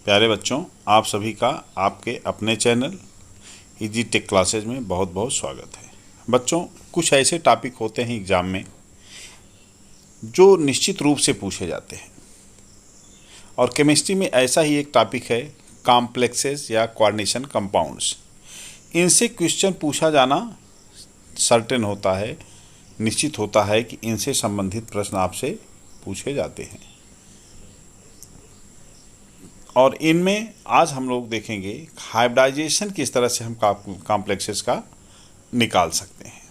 प्यारे बच्चों, आप सभी का आपके अपने चैनल इजी टेक क्लासेज में बहुत बहुत स्वागत है। बच्चों, कुछ ऐसे टॉपिक होते हैं एग्ज़ाम में जो निश्चित रूप से पूछे जाते हैं, और केमिस्ट्री में ऐसा ही एक टॉपिक है कॉम्प्लेक्सेस या कोऑर्डिनेशन कंपाउंड्स। इनसे क्वेश्चन पूछा जाना सर्टेन होता है, निश्चित होता है कि इनसे संबंधित प्रश्न आपसे पूछे जाते हैं। और इनमें आज हम लोग देखेंगे हाइब्रिडाइजेशन किस तरह से हम कॉम्प्लेक्सेस का निकाल सकते हैं।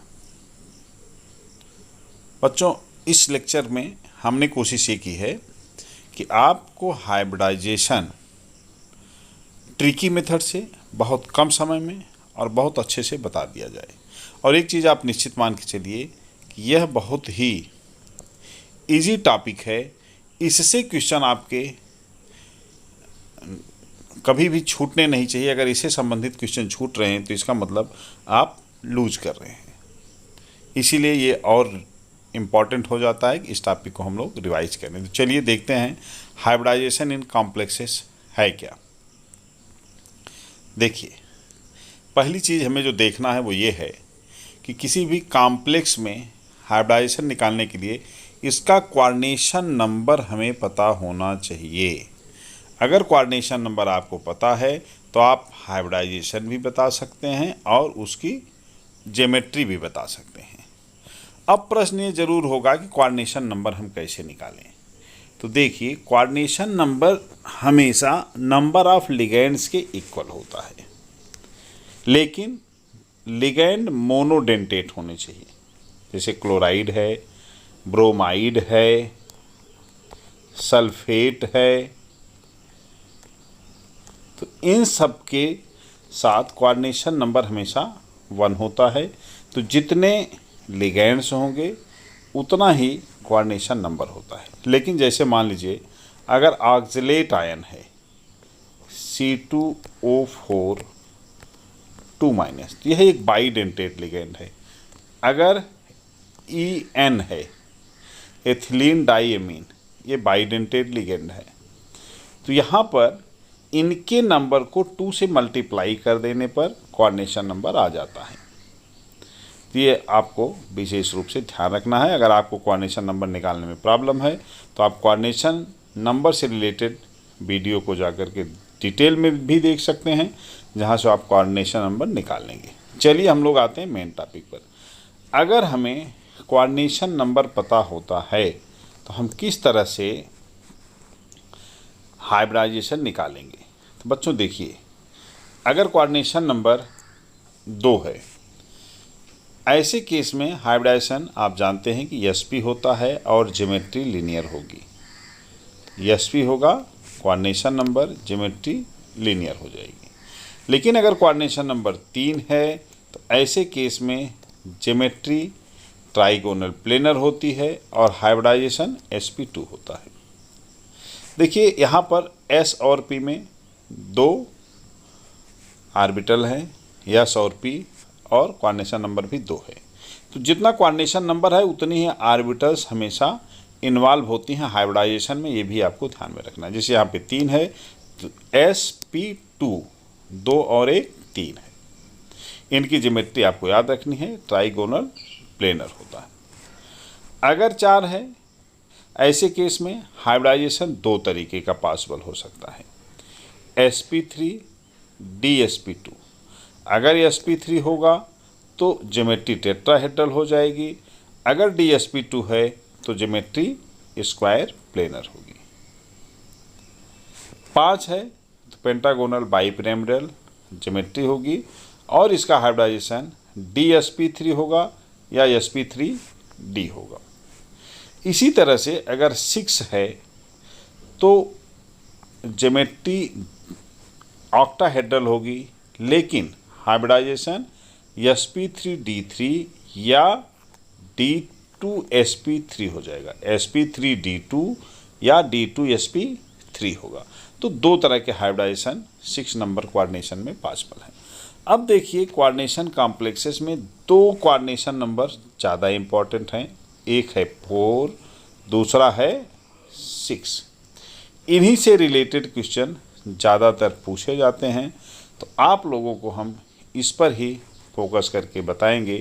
बच्चों, इस लेक्चर में हमने कोशिश ये की है कि आपको हाइब्रिडाइजेशन ट्रिकी मेथड से बहुत कम समय में और बहुत अच्छे से बता दिया जाए। और एक चीज़ आप निश्चित मान के चलिए कि यह बहुत ही इजी टॉपिक है। इससे क्वेश्चन आपके कभी भी छूटने नहीं चाहिए। अगर इससे संबंधित क्वेश्चन छूट रहे हैं तो इसका मतलब आप लूज कर रहे हैं। इसीलिए ये और इम्पॉर्टेंट हो जाता है कि इस टॉपिक को हम लोग रिवाइज करें। तो चलिए देखते हैं हाइब्रिडाइजेशन इन कॉम्प्लेक्सेस है क्या। देखिए, पहली चीज़ हमें जो देखना है वो ये है कि किसी भी कॉम्प्लेक्स में हाइब्रिडाइजेशन निकालने के लिए इसका कोऑर्डिनेशन नंबर हमें पता होना चाहिए। अगर कोऑर्डिनेशन नंबर आपको पता है तो आप हाइब्रिडाइजेशन भी बता सकते हैं और उसकी ज्योमेट्री भी बता सकते हैं। अब प्रश्न ये जरूर होगा कि कोऑर्डिनेशन नंबर हम कैसे निकालें। तो देखिए, कोऑर्डिनेशन नंबर हमेशा नंबर ऑफ लिगेंड्स के इक्वल होता है, लेकिन लिगेंड मोनोडेंटेट होने चाहिए। जैसे क्लोराइड है, ब्रोमाइड है, सल्फेट है, तो इन सब के साथ कोऑर्डिनेशन नंबर हमेशा 1 होता है। तो जितने लिगेंड्स होंगे उतना ही कोऑर्डिनेशन नंबर होता है। लेकिन जैसे मान लीजिए अगर ऑक्सलेट आयन है C2O4 2- तो यह एक बाइडेंटेट लिगेंड है। अगर EN है एथिलीन डाइएमीन, ये बाइडेंटेट लिगेंड है। तो यहाँ पर इनके नंबर को 2 से मल्टीप्लाई कर देने पर कोऑर्डिनेशन नंबर आ जाता है। तो ये आपको विशेष रूप से ध्यान रखना है। अगर आपको कोऑर्डिनेशन नंबर निकालने में प्रॉब्लम है तो आप कोऑर्डिनेशन नंबर से रिलेटेड वीडियो को जाकर के डिटेल में भी देख सकते हैं, जहाँ से आप कोऑर्डिनेशन नंबर निकाल लेंगे। चलिए हम लोग आते हैं मेन टॉपिक पर। अगर हमें कोऑर्डिनेशन नंबर पता होता है तो हम किस तरह से हाइब्रिडाइजेशन निकालेंगे। तो बच्चों देखिए, अगर कोऑर्डिनेशन नंबर 2 है, ऐसे केस में हाइब्रिडाइजेशन आप जानते हैं कि SP होता है और ज्योमेट्री लीनियर होगी। SP होगा, कोऑर्डिनेशन नंबर, ज्योमेट्री लीनियर हो जाएगी। लेकिन अगर कोऑर्डिनेशन नंबर 3 है तो ऐसे केस में ज्योमेट्री ट्राइगोनल प्लेनर होती है और हाइब्रिडाइजेशन SP2 होता है। देखिए, यहाँ पर S और P में 2 ऑर्बिटल हैं, S और P, और कोऑर्डिनेशन नंबर भी 2 है। तो जितना कोऑर्डिनेशन नंबर है उतनी ही ऑर्बिटल्स हमेशा इन्वॉल्व होती हैं हाइब्रिडाइजेशन में। ये भी आपको ध्यान में रखना है। जैसे यहाँ पे 3 है तो SP2 2 और 1 3 है। इनकी ज्योमेट्री आपको याद रखनी है, ट्राइगोनल प्लेनर होता है। अगर 4 है, ऐसे केस में हाइब्रिडाइजेशन 2 तरीके का पॉसिबल हो सकता है, SP3 DSP2। अगर SP3 होगा तो ज्योमेट्री टेट्राहेड्रल हो जाएगी। अगर DSP2 है तो ज्योमेट्री स्क्वायर प्लेनर होगी। 5 है तो पेंटागोनल बाइपिरामिडल ज्योमेट्री होगी और इसका हाइब्रिडाइजेशन DSP3 होगा या SP3D होगा। इसी तरह से अगर 6 है तो ज्योमेट्री ऑक्टाहेड्रल होगी, लेकिन हाइब्रिडाइजेशन SP3D3 या D2SP3 हो जाएगा। SP3D2 या D2SP3 होगा। तो 2 तरह के हाइब्रिडाइजेशन 6 नंबर कोऑर्डिनेशन में पॉसिबल है। अब देखिए, कोऑर्डिनेशन कॉम्प्लेक्सेस में 2 कोऑर्डिनेशन नंबर ज़्यादा इम्पॉर्टेंट हैं। एक है 4, दूसरा है 6। इन्हीं से रिलेटेड क्वेश्चन ज़्यादातर पूछे जाते हैं, तो आप लोगों को हम इस पर ही फोकस करके बताएंगे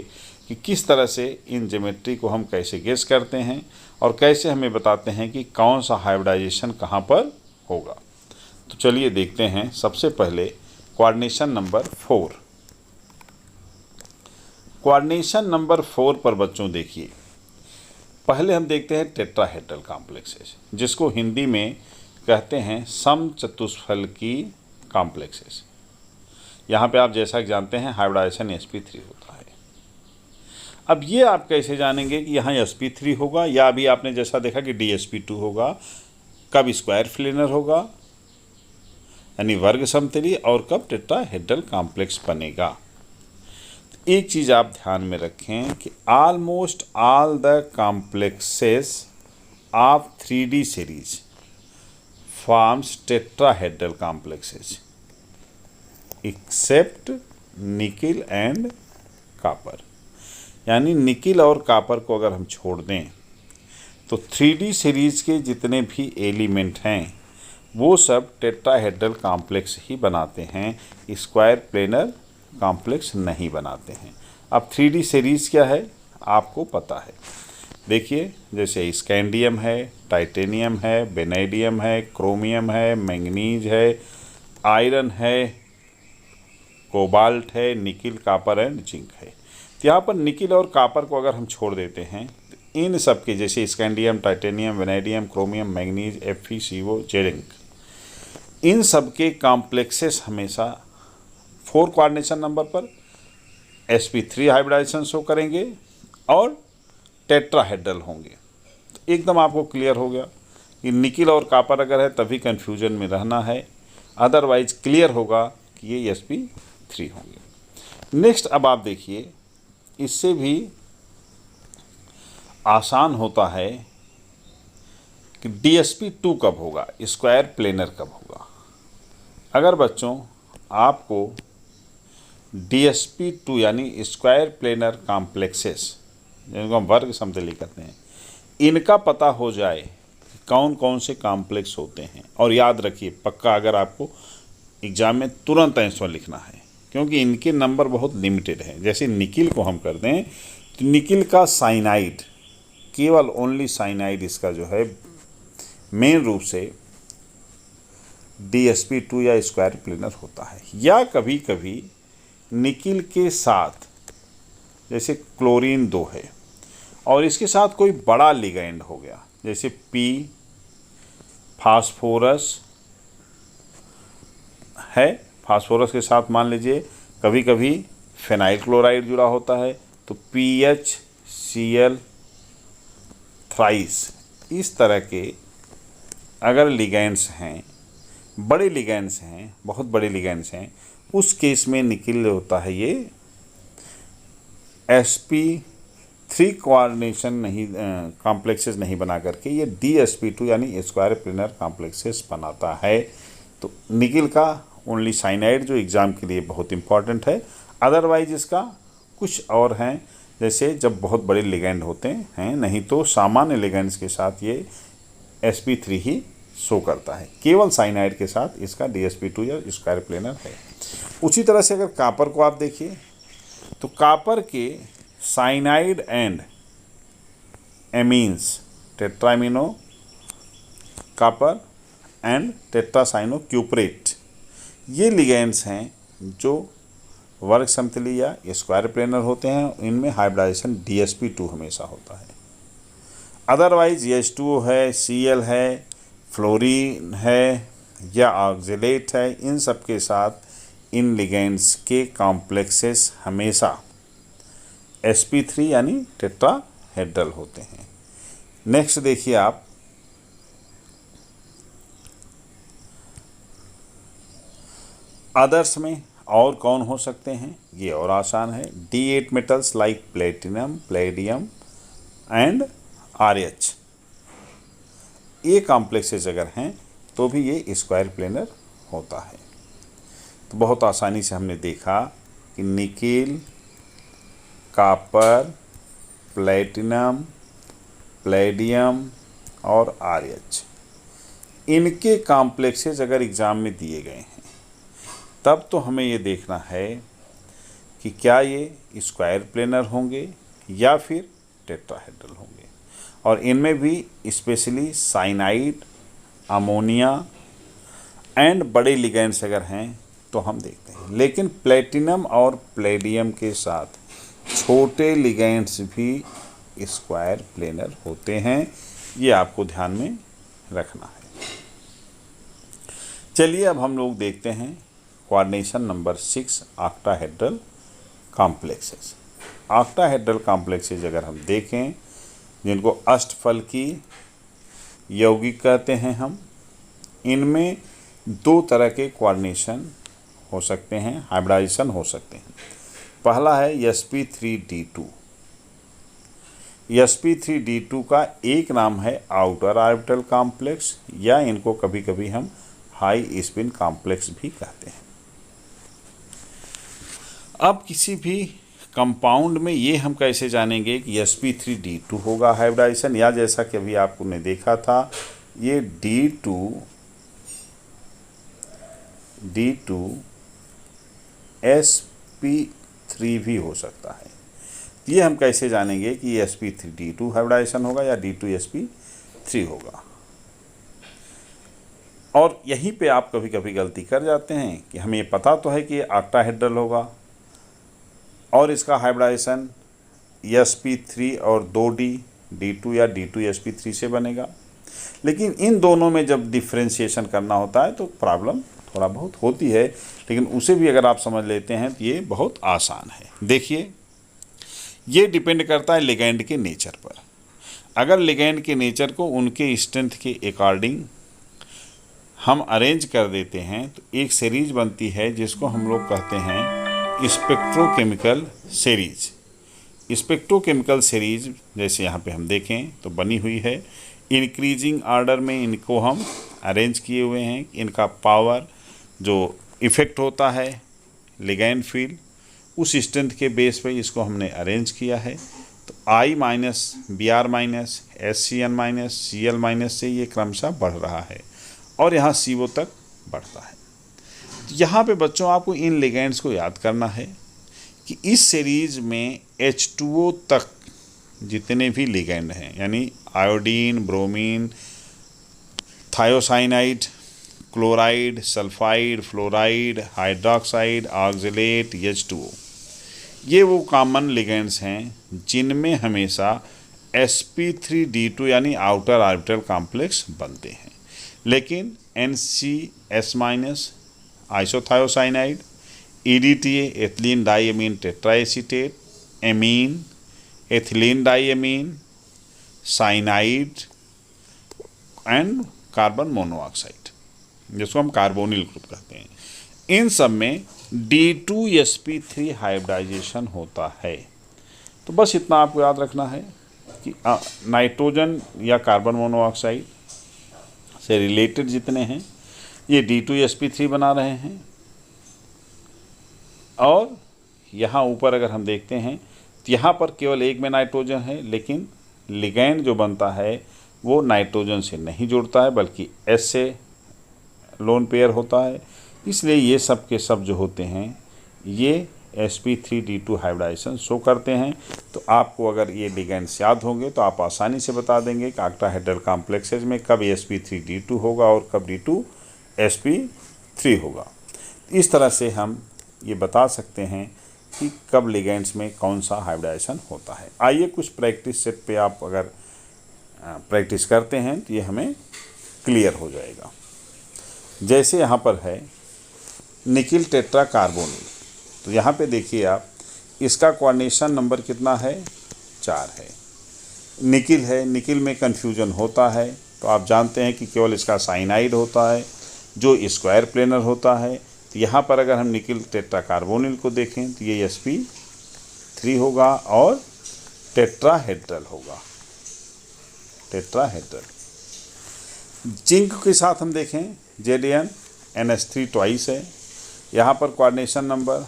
कि किस तरह से इन ज्योमेट्री को हम कैसे गेस करते हैं और कैसे हमें बताते हैं कि कौन सा हाइब्रिडाइजेशन कहाँ पर होगा। तो चलिए देखते हैं। सबसे पहले कोऑर्डिनेशन नंबर 4। कोऑर्डिनेशन नंबर 4 पर बच्चों देखिए, पहले हम देखते हैं टेट्राहेड्रल कॉम्प्लेक्सेस, जिसको हिंदी में कहते हैं समचतुष्फल की कॉम्प्लेक्सेस। यहाँ पे आप जैसा कि जानते हैं हाइब्रिडाइजेशन sp3 होता है। अब ये आप कैसे जानेंगे कि यहाँ sp3 होगा, या अभी आपने जैसा देखा कि dsp2 होगा, कब स्क्वायर प्लेनर होगा यानी वर्ग समतली, और कब टेट्राहेड्रल कॉम्प्लेक्स बनेगा। एक चीज़ आप ध्यान में रखें कि almost all the complexes of 3D series forms tetrahedral complexes except nickel and copper. यानी निकिल और कॉपर को अगर हम छोड़ दें तो 3D सीरीज के जितने भी एलिमेंट हैं वो सब टेट्राहेड्रल कॉम्प्लेक्स ही बनाते हैं, स्क्वायर प्लेनर कॉम्प्लेक्स नहीं बनाते हैं। अब 3D सीरीज क्या है आपको पता है। देखिए, जैसे स्कैंडियम है, टाइटेनियम है, वेनेडियम है, क्रोमियम है, मैंगनीज है, आयरन है, कोबाल्ट है, निकिल, कॉपर एंड जिंक है। तो यहाँ पर निकिल और कॉपर को अगर हम छोड़ देते हैं तो इन सब के जैसे scandium, titanium, vanadium, chromium, manganese, Fe, CO, zinc, इन सब के कॉम्प्लेक्सेस हमेशा 4 कोऑर्डिनेशन नंबर पर sp3 हाइब्रिडाइजेशन शो करेंगे और टेट्राहेड्रल होंगे। तो एकदम आपको क्लियर हो गया कि निकिल और कॉपर अगर है तभी कन्फ्यूजन में रहना है, अदरवाइज क्लियर होगा कि ये sp3 होंगे। नेक्स्ट अब आप देखिए, इससे भी आसान होता है कि dsp2 कब होगा, स्क्वायर प्लेनर कब होगा। अगर बच्चों आपको dsp2 यानी स्क्वायर प्लेनर कॉम्प्लेक्सेस, जिनको हम वर्ग समतली कहते हैं, इनका पता हो जाए कि कौन कौन से कॉम्प्लेक्स होते हैं, और याद रखिए पक्का अगर आपको एग्ज़ाम में तुरंत आंसर लिखना है, क्योंकि इनके नंबर बहुत लिमिटेड हैं। जैसे निकिल को हम कर दें तो निकिल का साइनाइड, केवल ओनली साइनाइड इसका जो है मेन रूप से dsp2 या स्क्वायर प्लेनर होता है। या कभी कभी निकिल के साथ जैसे क्लोरीन 2 है और इसके साथ कोई बड़ा लिगैंड हो गया, जैसे P फास्फोरस है, फास्फोरस के साथ मान लीजिए कभी कभी फेनाइल क्लोराइड जुड़ा होता है, तो PHCl थ्राइस, इस तरह के अगर लिगैंड्स हैं, बड़े लिगैंड्स हैं, बहुत बड़े लिगैंड्स हैं, उस केस में निकिल होता है ये sp3 कोऑर्डिनेशन नहीं कॉम्प्लेक्सेस नहीं बना करके ये dsp2 यानी स्क्वायर प्लेनर कॉम्प्लेक्सेस बनाता है। तो निकिल का ओनली साइनाइड जो एग्ज़ाम के लिए बहुत इंपॉर्टेंट है, अदरवाइज इसका कुछ और हैं, जैसे जब बहुत बड़े लिगैंड होते हैं, नहीं तो सामान्य लिगैंड्स के साथ ये sp3 ही शो करता है, केवल साइनाइड के साथ इसका dsp2 या स्क्वायर प्लेनर है। उसी तरह से अगर कॉपर को आप देखिए तो कॉपर के cyanide and amines, tetrammino copper and tetracyano cuprate, ये लिगैंड्स हैं जो वर्ग समतली या स्क्वायर प्लेनर होते हैं। इनमें हाइब्रिडाइजेशन dsp2 हमेशा होता है। अदरवाइज H2O है, Cl है, फ्लोरीन है या ऑक्जेलेट है, इन सब के साथ इन लिगैंड्स के कॉम्प्लेक्सेस हमेशा sp3 यानी टेट्राहेड्रल होते हैं। नेक्स्ट देखिए आप, अदर्स में और कौन हो सकते हैं, ये और आसान है। D8 metals like platinum, Palladium and RH, ये कॉम्प्लेक्सेस अगर हैं तो भी ये स्क्वायर प्लेनर होता है। तो बहुत आसानी से हमने देखा कि निकिल, कॉपर, प्लेटिनम, प्लेडियम और RH, इनके कॉम्प्लेक्सेस अगर एग्ज़ाम में दिए गए हैं तब तो हमें ये देखना है कि क्या ये स्क्वायर प्लेनर होंगे या फिर टेट्राहेड्रल होंगे, और इनमें भी स्पेशली साइनाइड, अमोनिया एंड बड़े लिगेंड्स अगर हैं तो हम देखते हैं। लेकिन प्लेटिनम और प्लेडियम के साथ छोटे लिगेंड्स भी स्क्वायर प्लेनर होते हैं, ये आपको ध्यान में रखना है। चलिए अब हम लोग देखते हैं coordination number 6, octahedral complexes. Octahedral complexes अगर हम देखें, जिनको अष्टफल की यौगिक कहते हैं हम, इनमें दो तरह के कोऑर्डिनेशन हो सकते हैं, हाइब्रिडाइजेशन हो सकते हैं। पहला है sp3d2। sp3d2 का एक नाम है आउटर ऑर्बिटल कॉम्प्लेक्स, या इनको कभी कभी हम हाई स्पिन कॉम्प्लेक्स भी कहते हैं। अब किसी भी कंपाउंड में ये हम कैसे जानेंगे कि sp3d2 होगा हाइब्रिडाइजेशन, या जैसा कि अभी आपने देखा था ये d2sp3 भी हो सकता है। ये हम कैसे जानेंगे कि ये sp3d2 हाइब्रिडाइजेशन होगा या d2sp3 होगा। और यहीं पे आप कभी कभी गलती कर जाते हैं कि हमें ये पता तो है कि ये ऑक्टाहेड्रल होगा और इसका हाइब्रिडाइजेशन sp3 और 2d d2 या d2sp3 से बनेगा, लेकिन इन दोनों में जब डिफ्रेंशिएशन करना होता है तो प्रॉब्लम थोड़ा बहुत होती है, लेकिन उसे भी अगर आप समझ लेते हैं तो ये बहुत आसान है। देखिए, ये डिपेंड करता है लिगैंड के नेचर पर। अगर लिगैंड के नेचर को उनके स्ट्रेंथ के अकॉर्डिंग हम अरेंज कर देते हैं तो एक सीरीज बनती है जिसको हम लोग कहते हैं स्पेक्ट्रोकेमिकल सीरीज। स्पेक्ट्रोकेमिकल सीरीज जैसे यहाँ पे हम देखें तो बनी हुई है, इंक्रीजिंग ऑर्डर में इनको हम अरेंज किए हुए हैं। इनका पावर जो इफ़ेक्ट होता है लिगैंड फील्ड, उस स्ट्रेंथ के बेस पे इसको हमने अरेंज किया है। तो I minus Br minus SCN minus Cl minus से ये क्रमशः बढ़ रहा है और यहाँ CO तक बढ़ता है। यहाँ पे बच्चों आपको इन लिगेंड्स को याद करना है कि इस सीरीज में H2O तक जितने भी लिगेंड हैं, यानी iodine, bromine, thiocyanide, chloride, sulphide, fluoride, hydroxide, oxalate, H2O, ये वो कॉमन लिगेंड्स हैं जिनमें हमेशा sp3d2 यानी आउटर ऑर्बिटल कॉम्प्लेक्स बनते हैं। लेकिन NCS minus isothiocyanide, EDTA ethylene diamine tetraacetate, amine, ethylene diamine, cyanide and carbon monoxide, जिसको हम कार्बोनिल ग्रुप कहते हैं, इन सब में d2sp3 हाइब्रिडाइजेशन होता है। तो बस इतना आपको याद रखना है कि नाइट्रोजन या कार्बन मोनोऑक्साइड से रिलेटेड जितने हैं ये d2sp3 बना रहे हैं। और यहाँ ऊपर अगर हम देखते हैं तो यहाँ पर केवल एक में नाइट्रोजन है, लेकिन लिगैंड जो बनता है वो नाइट्रोजन से नहीं जुड़ता है बल्कि S से लोन पेयर होता है। इसलिए ये सब के सब जो होते हैं ये sp3d2 हाइब्रिडाइजेशन शो करते हैं। तो आपको अगर ये लिगेंड्स याद होंगे तो आप आसानी से बता देंगे कि ऑक्टाहेड्रल कॉम्प्लेक्सेज में कब sp3d2 होगा और कब d2sp3 होगा। इस तरह से हम ये बता सकते हैं कि कब लिगेंड्स में कौन सा हाइब्रिडाइजेशन होता है। आइए कुछ प्रैक्टिस सेट पे आप अगर प्रैक्टिस करते हैं तो ये हमें क्लियर हो जाएगा। जैसे यहाँ पर है निकिल टेट्रा कार्बोनिल, तो यहाँ पे देखिए आप, इसका कोऑर्डिनेशन नंबर कितना है, 4 है। निकिल है, निकिल में कन्फ्यूजन होता है तो आप जानते हैं कि केवल इसका साइनाइड होता है जो स्क्वायर प्लेनर होता है। तो यहाँ पर अगर हम निकिल टेट्रा कार्बोनिल को देखें तो ये sp3 होगा और टेट्राहेड्रल होगा, टेट्राहेड्रल। जिंक के साथ हम देखें ZnNH3 ट्वाइस है, यहाँ पर कोऑर्डिनेशन नंबर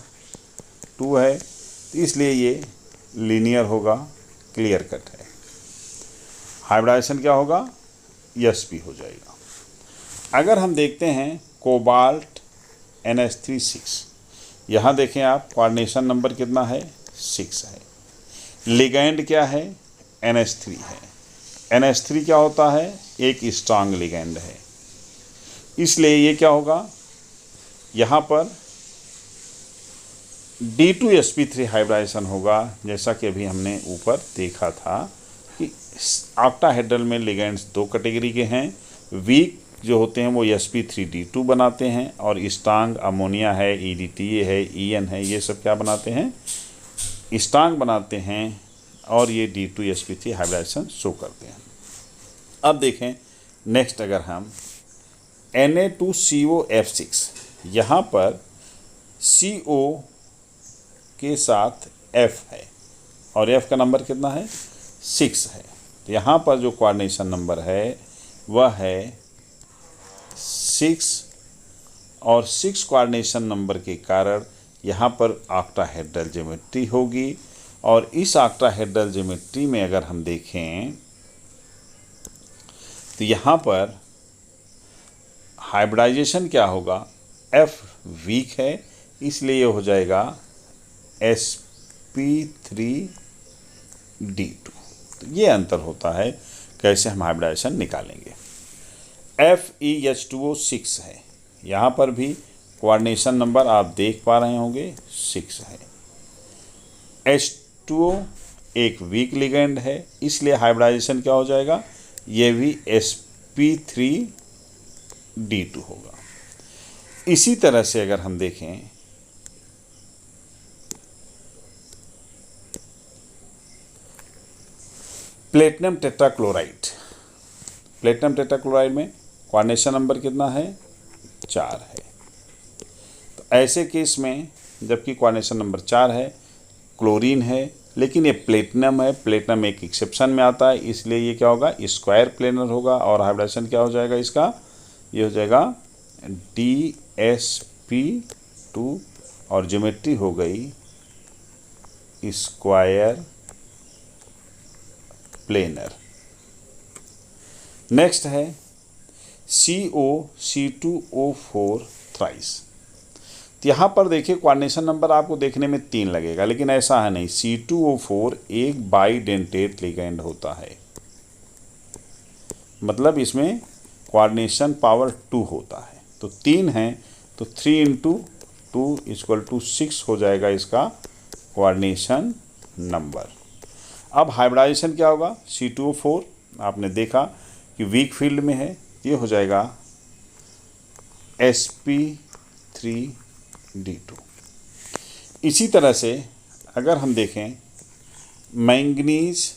2 है, तो इसलिए ये लीनियर होगा, क्लियर कट है। हाइब्रिडाइजेशन क्या होगा, sp हो जाएगा। अगर हम देखते हैं कोबाल्ट NH3 6, यहाँ देखें आप कोऑर्डिनेशन नंबर कितना है, 6 है। लिगैंड क्या है, NH3 है। NH3 क्या होता है, एक स्ट्रांग लिगैंड है, इसलिए ये क्या होगा, यहाँ पर D2sp3 हाइब्रिडाइजेशन होगा। जैसा कि अभी हमने ऊपर देखा था कि ऑक्टाहेड्रल में लिगेंड्स दो कैटेगरी के हैं। वीक जो होते हैं वो sp3d2 बनाते हैं, और स्ट्रांग अमोनिया है, EDTA है, EN है, ये सब क्या बनाते हैं, स्ट्रांग बनाते हैं, और ये D2sp3 हाइब्रिडाइजेशन शो करते हैं। अब देखें नेक्स्ट, अगर हम Na2COF6, यहाँ पर CO के साथ F है और F का नंबर कितना है, 6 है। तो यहाँ पर जो कोऑर्डिनेशन नंबर है वह है 6, और 6 कोऑर्डिनेशन नंबर के कारण यहाँ पर ऑक्टाहेड्रल ज्योमेट्री होगी। और इस ऑक्टाहेड्रल ज्योमेट्री में अगर हम देखें तो यहाँ पर हाइब्रिडाइजेशन क्या होगा, F वीक है, इसलिए ये हो जाएगा sp3d2। तो ये अंतर होता है, कैसे हम हाइब्रिडाइजेशन निकालेंगे। FeH2O6 है, यहाँ पर भी कोऑर्डिनेशन नंबर आप देख पा रहे होंगे 6 है। H2O एक वीक लिगेंड है, इसलिए हाइब्रिडाइजेशन क्या हो जाएगा, ये भी sp3d2 होगा। इसी तरह से अगर हम देखें प्लेटिनम टेट्राक्लोराइड, प्लेटिनम टेट्राक्लोराइड में कोऑर्डिनेशन नंबर कितना है, 4 है। तो ऐसे केस में जबकि कोऑर्डिनेशन नंबर 4 है, क्लोरीन है, लेकिन ये प्लेटिनम है, प्लेटिनम एक एक्सेप्शन में आता है, इसलिए ये क्या होगा, स्क्वायर प्लेनर होगा, और हाइब्रिडाइजेशन क्या हो जाएगा इसका, ये हो जाएगा DsP2, और ज्योमेट्री हो गई स्क्वायर प्लेनर। नेक्स्ट है COC2O4 थ्राइस। तो यहाँ पर देखिए कोऑर्डिनेशन नंबर आपको देखने में 3 लगेगा, लेकिन ऐसा है नहीं। C2O4 एक बाइडेंटेट लिगेंड होता है, मतलब इसमें कोऑर्डिनेशन पावर 2 होता है। तो 3 है, तो 3 × 2 = 6 हो जाएगा इसका कोऑर्डिनेशन नंबर। अब हाइब्रिडाइजेशन क्या होगा, C2O4 आपने देखा कि वीक फील्ड में है, ये हो जाएगा sp3d2। इसी तरह से अगर हम देखें मैंगनीज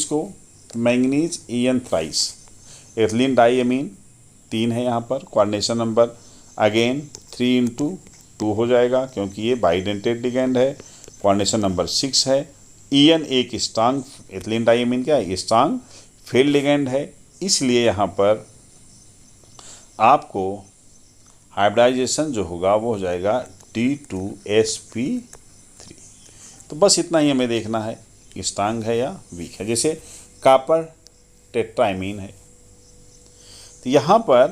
को, manganese EN thrice, ethylene diamine 3 है, यहाँ पर कोऑर्डिनेशन नंबर अगेन 3 × 2 हो जाएगा, क्योंकि ये बाइडेंटेट लिगेंड है। कोऑर्डिनेशन नंबर 6 है। EN एक स्ट्रांग, एथिलीन डाइएमीन क्या है, स्ट्रांग फील्ड लिगेंड है, इसलिए यहाँ पर आपको हाइब्रिडाइजेशन जो होगा वो हो जाएगा D2sp3। तो बस इतना ही हमें देखना है, स्ट्रांग है या वीक है। जैसे कॉपर टेट्रामीन है, तो यहाँ पर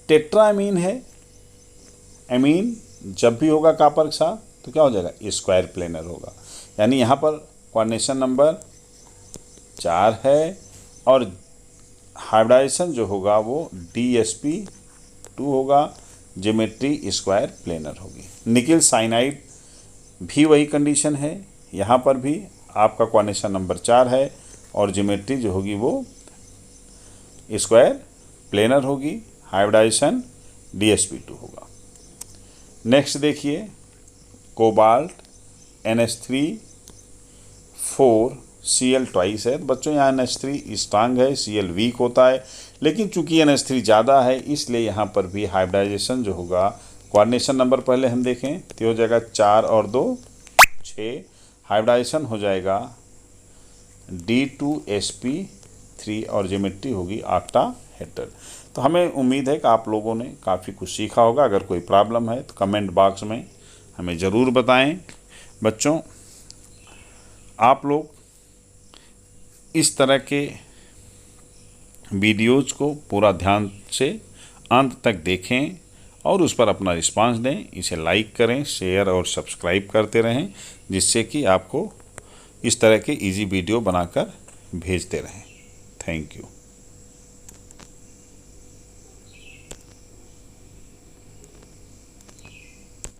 टेट्रामीन है, एमीन जब भी होगा कॉपर के साथ तो क्या हो जाएगा, स्क्वायर प्लेनर होगा। यानी यहाँ पर कोऑर्डिनेशन नंबर 4 है, और हाइब्रिडाइजेशन जो होगा वो DsP2 होगा, ज्योमेट्री स्क्वायर प्लेनर होगी। निकिल साइनाइड भी वही कंडीशन है, यहाँ पर भी आपका कोऑर्डिनेशन नंबर 4 है, और ज्योमेट्री जो होगी वो स्क्वायर प्लेनर होगी, हाइब्रिडाइजेशन DsP2 होगा। नेक्स्ट देखिए कोबाल्ट NH3 4 Cl ट्वाइस है। तो बच्चों यहाँ NH3 स्ट्रांग है, Cl वीक होता है, लेकिन चूंकि NH3 ज़्यादा है इसलिए यहाँ पर भी हाइब्रिडाइजेशन जो होगा, कोऑर्डिनेशन नंबर पहले हम देखें तो हो जाएगा 4 और 2 6, हाइब्रिडाइजेशन हो जाएगा D2sp3, और ज्योमेट्री होगी ऑक्टाहेड्रल। तो हमें उम्मीद है कि आप लोगों ने काफ़ी कुछ सीखा होगा। अगर कोई प्रॉब्लम है तो कमेंट बॉक्स में हमें ज़रूर बताएं। बच्चों आप लोग इस तरह के वीडियोज़ को पूरा ध्यान से अंत तक देखें और उस पर अपना रिस्पांस दें। इसे लाइक करें, शेयर और सब्सक्राइब करते रहें, जिससे कि आपको इस तरह के इजी वीडियो बनाकर भेजते रहें। Thank you.